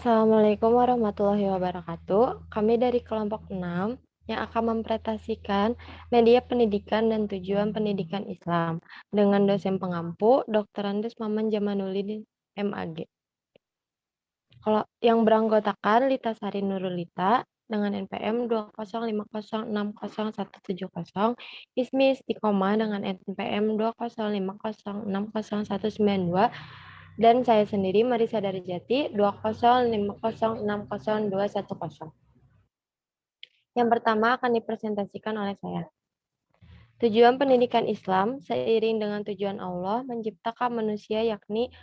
Assalamualaikum warahmatullahi wabarakatuh. Kami dari kelompok 6 yang akan mempresentasikan media pendidikan dan tujuan pendidikan Islam dengan dosen pengampu Dr. Andes Maman Jamanuddin MAG. Kalau yang beranggotakan Lita Sari Nurulita dengan NPM 205060170, Ismi Istiqomah dengan NPM 205060192, dan saya sendiri Marisa Darijati 205060210. Yang pertama akan dipresentasikan oleh saya. Tujuan pendidikan Islam seiring dengan tujuan Allah menciptakan manusia yakni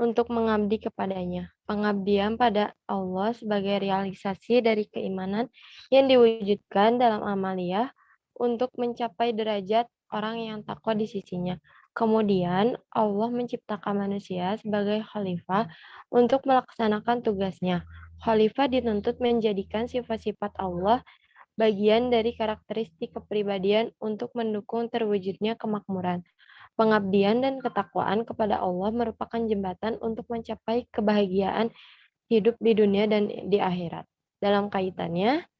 untuk mengabdi kepadanya. Pengabdian pada Allah sebagai realisasi dari keimanan yang diwujudkan dalam amaliyah untuk mencapai derajat orang yang takwa di sisinya. Kemudian Allah menciptakan manusia sebagai khalifah untuk melaksanakan tugasnya. Khalifah dituntut menjadikan sifat-sifat Allah bagian dari karakteristik kepribadian untuk mendukung terwujudnya kemakmuran. Pengabdian dan ketakwaan kepada Allah merupakan jembatan untuk mencapai kebahagiaan hidup di dunia dan di akhirat. Dalam kaitannya,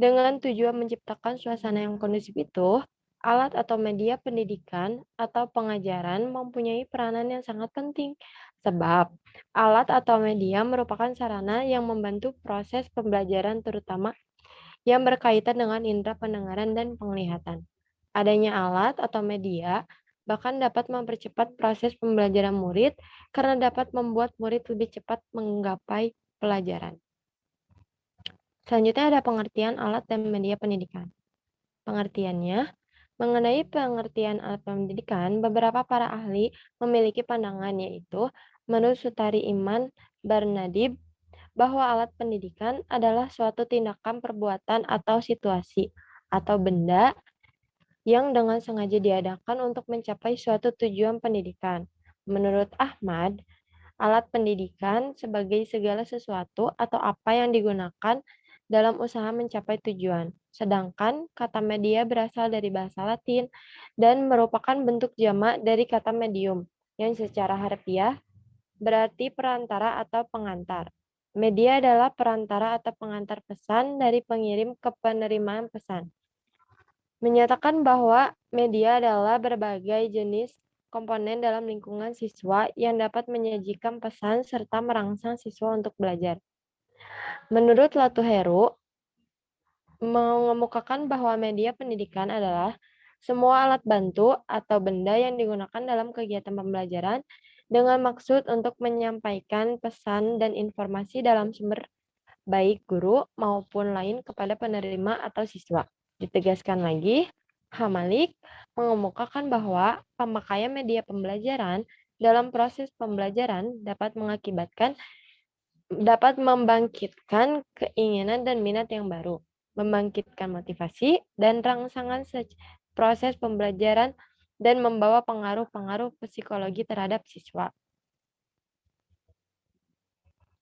dengan tujuan menciptakan suasana yang kondusif itu, alat atau media pendidikan atau pengajaran mempunyai peranan yang sangat penting. Sebab, alat atau media merupakan sarana yang membantu proses pembelajaran terutama yang berkaitan dengan indera pendengaran dan penglihatan. Adanya alat atau media bahkan dapat mempercepat proses pembelajaran murid karena dapat membuat murid lebih cepat menggapai pelajaran. Selanjutnya ada pengertian alat dan media pendidikan. Pengertiannya, mengenai pengertian alat pendidikan, beberapa para ahli memiliki pandangan yaitu menurut Sutari Iman Barnadib bahwa alat pendidikan adalah suatu tindakan perbuatan atau situasi atau benda yang dengan sengaja diadakan untuk mencapai suatu tujuan pendidikan. Menurut Ahmad, alat pendidikan sebagai segala sesuatu atau apa yang digunakan dalam usaha mencapai tujuan. Sedangkan kata media berasal dari bahasa Latin dan merupakan bentuk jamak dari kata medium yang secara harfiah berarti perantara atau pengantar. Media adalah perantara atau pengantar pesan dari pengirim ke penerimaan pesan. Menyatakan bahwa media adalah berbagai jenis komponen dalam lingkungan siswa yang dapat menyajikan pesan serta merangsang siswa untuk belajar. Menurut Latuheru, mengemukakan bahwa media pendidikan adalah semua alat bantu atau benda yang digunakan dalam kegiatan pembelajaran dengan maksud untuk menyampaikan pesan dan informasi dalam sumber baik guru maupun lain kepada penerima atau siswa. Ditegaskan lagi, Hamalik mengemukakan bahwa pemakaian media pembelajaran dalam proses pembelajaran dapat membangkitkan keinginan dan minat yang baru, membangkitkan motivasi dan rangsangan proses pembelajaran dan membawa pengaruh-pengaruh psikologi terhadap siswa.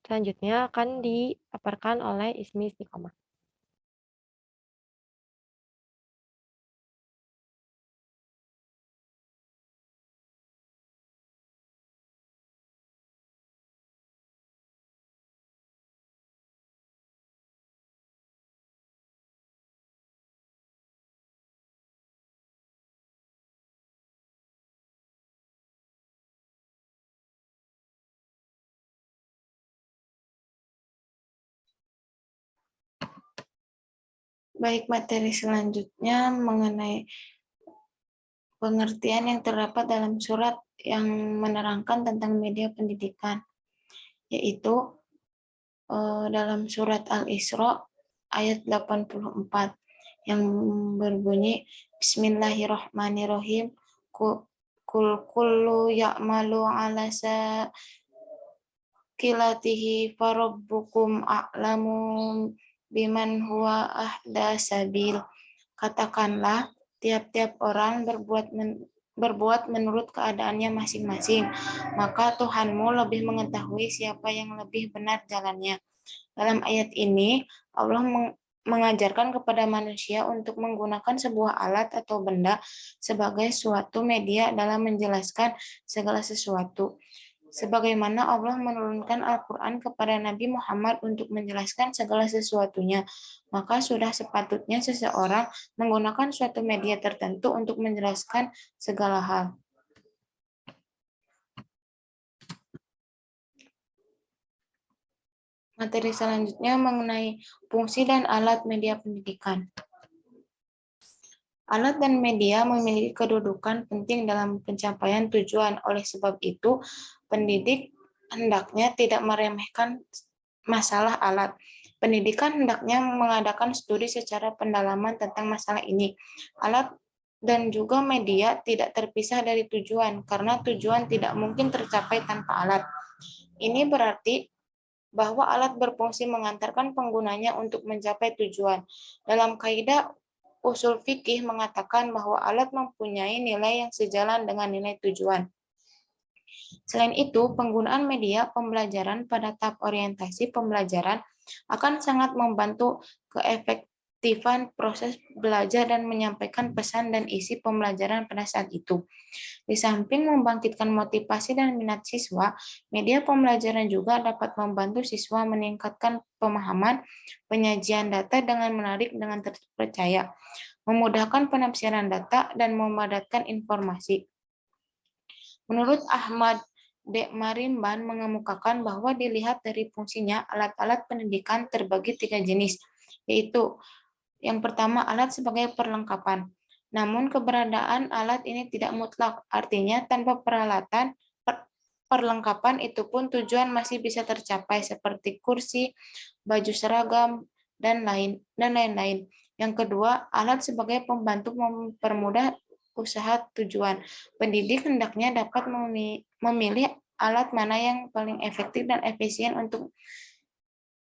Selanjutnya akan dipaparkan oleh Ismi Istiqomah. Baik, materi selanjutnya mengenai pengertian yang terdapat dalam surat yang menerangkan tentang media pendidikan, yaitu dalam surat Al-Isra ayat 84 yang berbunyi Bismillahirrahmanirrahim, kul kullu ya'malu ala sakilatihi farabbukum a'lamu biman huwa ahda sabil. Katakanlah, tiap-tiap orang berbuat menurut keadaannya masing-masing, maka Tuhanmu lebih mengetahui siapa yang lebih benar jalannya. Dalam ayat ini, Allah mengajarkan kepada manusia untuk menggunakan sebuah alat atau benda sebagai suatu media dalam menjelaskan segala sesuatu. sebagaimana Allah menurunkan Al-Quran kepada Nabi Muhammad untuk menjelaskan segala sesuatunya, maka sudah sepatutnya seseorang menggunakan suatu media tertentu untuk menjelaskan segala hal. Materi selanjutnya mengenai fungsi dan alat media pendidikan. Alat dan media memiliki kedudukan penting dalam pencapaian tujuan. Oleh sebab itu, pendidik hendaknya tidak meremehkan masalah alat. Pendidikan hendaknya mengadakan studi secara pendalaman tentang masalah ini. Alat dan juga media tidak terpisah dari tujuan, karena tujuan tidak mungkin tercapai tanpa alat. Ini berarti bahwa alat berfungsi mengantarkan penggunanya untuk mencapai tujuan. Dalam kaidah usul fikih mengatakan bahwa alat mempunyai nilai yang sejalan dengan nilai tujuan. Selain itu, penggunaan media pembelajaran pada tahap orientasi pembelajaran akan sangat membantu keefektifan proses belajar dan menyampaikan pesan dan isi pembelajaran pada saat itu. Di samping membangkitkan motivasi dan minat siswa, media pembelajaran juga dapat membantu siswa meningkatkan pemahaman penyajian data dengan menarik dengan terpercaya, memudahkan penafsiran data, dan memadatkan informasi. Menurut Ahmad D. Marimban mengemukakan bahwa dilihat dari fungsinya, alat-alat pendidikan terbagi 3 jenis, yaitu yang pertama alat sebagai perlengkapan. Namun keberadaan alat ini tidak mutlak, artinya tanpa perlengkapan itu pun tujuan masih bisa tercapai seperti kursi, baju seragam, dan lain-lain. Yang kedua, alat sebagai pembantu mempermudah usaha tujuan. Pendidik hendaknya dapat memilih alat mana yang paling efektif dan efisien untuk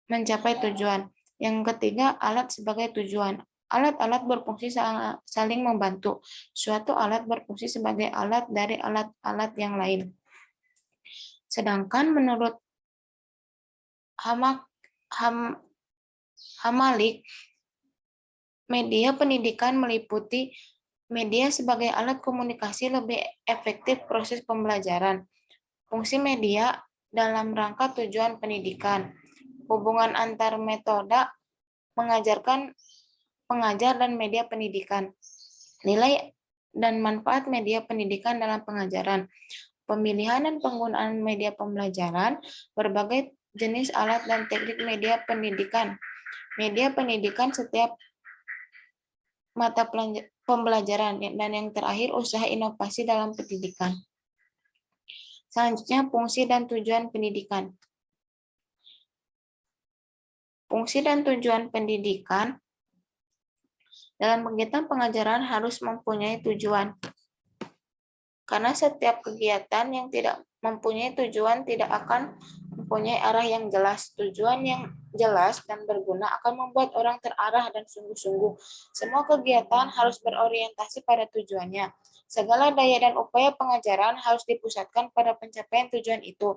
mencapai tujuan. Yang ketiga, alat sebagai tujuan. Alat-alat berfungsi saling membantu. Suatu alat berfungsi sebagai alat dari alat-alat yang lain. Sedangkan menurut Hamalik, media pendidikan meliputi media sebagai alat komunikasi lebih efektif proses pembelajaran. Fungsi media dalam rangka tujuan pendidikan. Hubungan antar metode mengajarkan pengajar dan media pendidikan. Nilai dan manfaat media pendidikan dalam pengajaran. Pemilihan dan penggunaan media pembelajaran, berbagai jenis alat dan teknik media pendidikan. Media pendidikan setiap mata pembelajaran, dan yang terakhir usaha inovasi dalam pendidikan. Selanjutnya fungsi dan tujuan pendidikan. Fungsi dan tujuan pendidikan dalam kegiatan pengajaran harus mempunyai tujuan. Karena setiap kegiatan yang tidak mempunyai tujuan tidak akan mempunyai arah yang jelas. Tujuan yang jelas dan berguna akan membuat orang terarah dan sungguh-sungguh. Semua kegiatan harus berorientasi pada tujuannya. Segala daya dan upaya pengajaran harus dipusatkan pada pencapaian tujuan itu.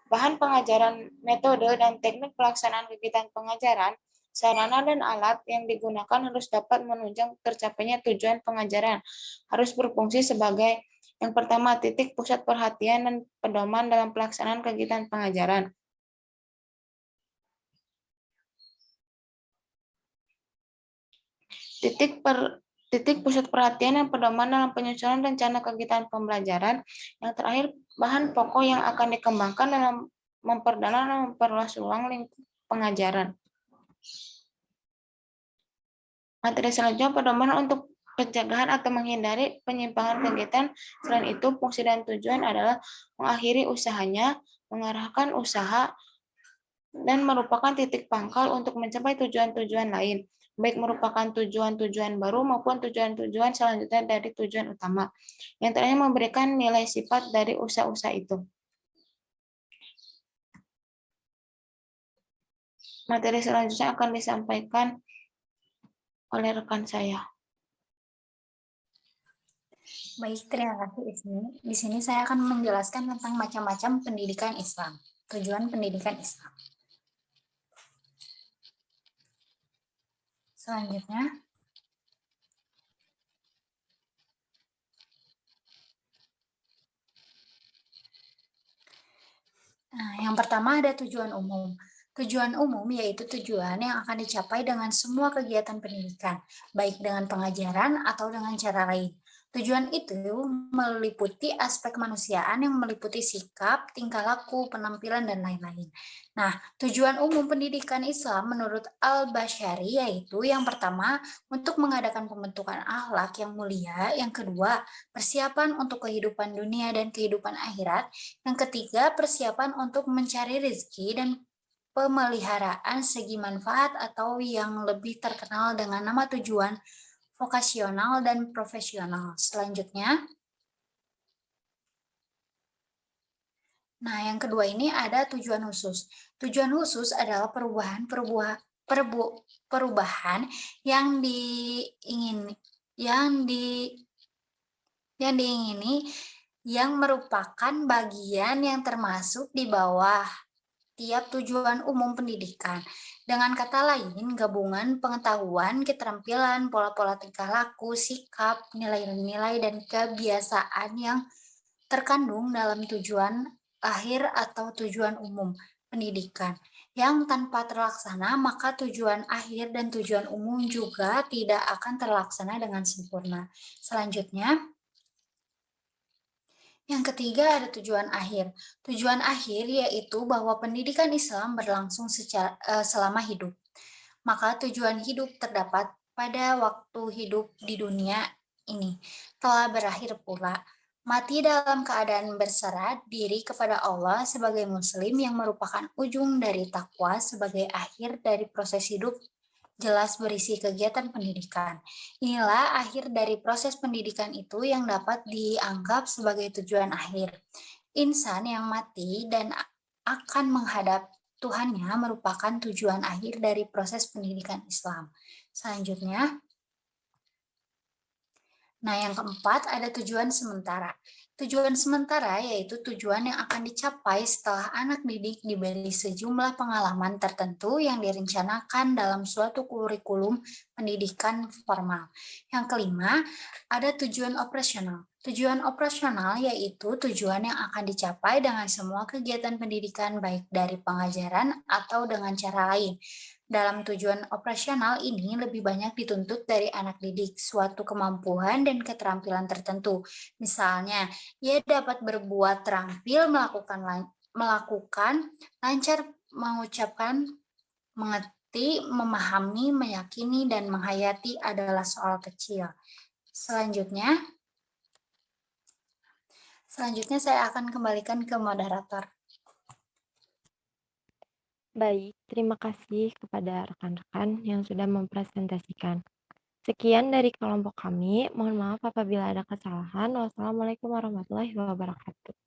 Bahan pengajaran, metode, dan teknik pelaksanaan kegiatan pengajaran, sarana dan alat yang digunakan harus dapat menunjang tercapainya tujuan pengajaran. Harus berfungsi sebagai yang pertama, titik pusat perhatian dan pedoman dalam pelaksanaan kegiatan pengajaran. Titik pusat perhatian dan pedoman dalam penyusunan rencana kegiatan pembelajaran. Yang terakhir, bahan pokok yang akan dikembangkan dalam memperdalam dan memperluas ruang lingkup pengajaran. Materi selanjutnya pedoman untuk pencegahan atau menghindari penyimpangan kegiatan. Selain itu, fungsi dan tujuan adalah mengakhiri usahanya, mengarahkan usaha, dan merupakan titik pangkal untuk mencapai tujuan-tujuan lain, baik merupakan tujuan-tujuan baru maupun tujuan-tujuan selanjutnya dari tujuan utama. Yang terakhir, memberikan nilai sifat dari usaha-usaha itu. Materi selanjutnya akan disampaikan oleh rekan saya. Baik, terima kasih Ismi. Di sini saya akan menjelaskan tentang macam-macam pendidikan Islam, tujuan pendidikan Islam. Selanjutnya, Yang pertama ada tujuan umum. Tujuan umum yaitu tujuan yang akan dicapai dengan semua kegiatan pendidikan, baik dengan pengajaran atau dengan cara lain. Tujuan itu meliputi aspek kemanusiaan yang meliputi sikap, tingkah laku, penampilan, dan lain-lain. Nah, tujuan umum pendidikan Islam menurut Al-Bashari yaitu yang pertama, untuk mengadakan pembentukan akhlak yang mulia, yang kedua, persiapan untuk kehidupan dunia dan kehidupan akhirat, yang ketiga, persiapan untuk mencari rezeki dan pemeliharaan segi manfaat atau yang lebih terkenal dengan nama tujuan vokasional dan profesional. Selanjutnya, nah yang kedua ini ada tujuan khusus. Tujuan khusus adalah perubahan yang diingini yang merupakan bagian yang termasuk di bawah tiap tujuan umum pendidikan. Dengan kata lain, gabungan pengetahuan, keterampilan, pola-pola tingkah laku, sikap, nilai-nilai, dan kebiasaan yang terkandung dalam tujuan akhir atau tujuan umum pendidikan. Yang tanpa terlaksana, maka tujuan akhir dan tujuan umum juga tidak akan terlaksana dengan sempurna. Selanjutnya, yang ketiga ada tujuan akhir. Tujuan akhir yaitu bahwa pendidikan Islam berlangsung selama hidup. Maka tujuan hidup terdapat pada waktu hidup di dunia ini telah berakhir pula. Mati dalam keadaan berserah diri kepada Allah sebagai muslim yang merupakan ujung dari takwa sebagai akhir dari proses hidup jelas berisi kegiatan pendidikan. Inilah akhir dari proses pendidikan itu yang dapat dianggap sebagai tujuan akhir. Insan yang mati dan akan menghadap Tuhannya merupakan tujuan akhir dari proses pendidikan Islam. Selanjutnya, nah yang keempat ada tujuan sementara. Tujuan sementara yaitu tujuan yang akan dicapai setelah anak didik diberi sejumlah pengalaman tertentu yang direncanakan dalam suatu kurikulum pendidikan formal. Yang kelima, ada tujuan operasional. Tujuan operasional yaitu tujuan yang akan dicapai dengan semua kegiatan pendidikan baik dari pengajaran atau dengan cara lain. Dalam tujuan operasional ini lebih banyak dituntut dari anak didik suatu kemampuan dan keterampilan tertentu. Misalnya, ia dapat berbuat terampil, melakukan, lancar mengucapkan, mengerti, memahami, meyakini, dan menghayati adalah soal kecil. Selanjutnya saya akan kembalikan ke moderator. Baik, terima kasih kepada rekan-rekan yang sudah mempresentasikan. Sekian dari kelompok kami. Mohon maaf apabila ada kesalahan. Wassalamualaikum warahmatullahi wabarakatuh.